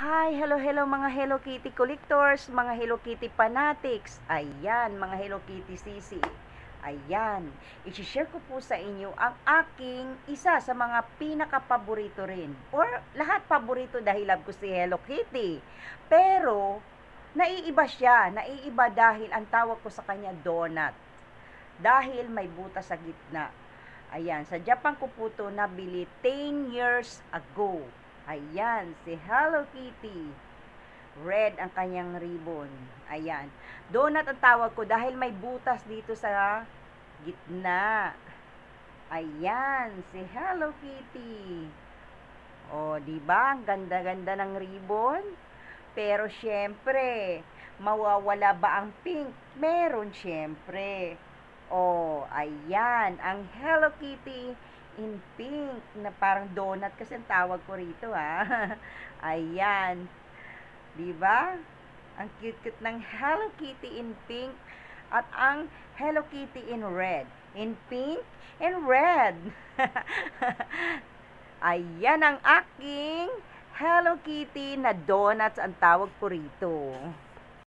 Hi, hello mga Hello Kitty collectors, mga Hello Kitty fanatics. Ayan, mga Hello Kitty sisi. Ayan, i-share ko po sa inyo ang aking isa sa mga pinaka-paborito rin. Or lahat paborito dahil love ko si Hello Kitty. Pero, naiiba siya. Naiiba dahil ang tawag ko sa kanya donut. Dahil may butas sa gitna. Ayan, sa Japan ko po ito nabili 10 years ago. Ayan, si Hello Kitty. Red ang kanyang ribbon. Ayan. Donut ang tawag ko dahil may butas dito sa gitna. Ayan, si Hello Kitty. O, di ba? Ang ganda-ganda ng ribbon. Pero syempre, mawawala ba ang pink? Meron syempre. O, ayan, ang Hello Kitty in pink na parang donut kasi ang tawag ko rito Ayan. 'Di ba? Ang cute-cute ng Hello Kitty in pink at ang Hello Kitty in red. In pink and red. Ayan ang aking Hello Kitty na donuts ang tawag ko rito.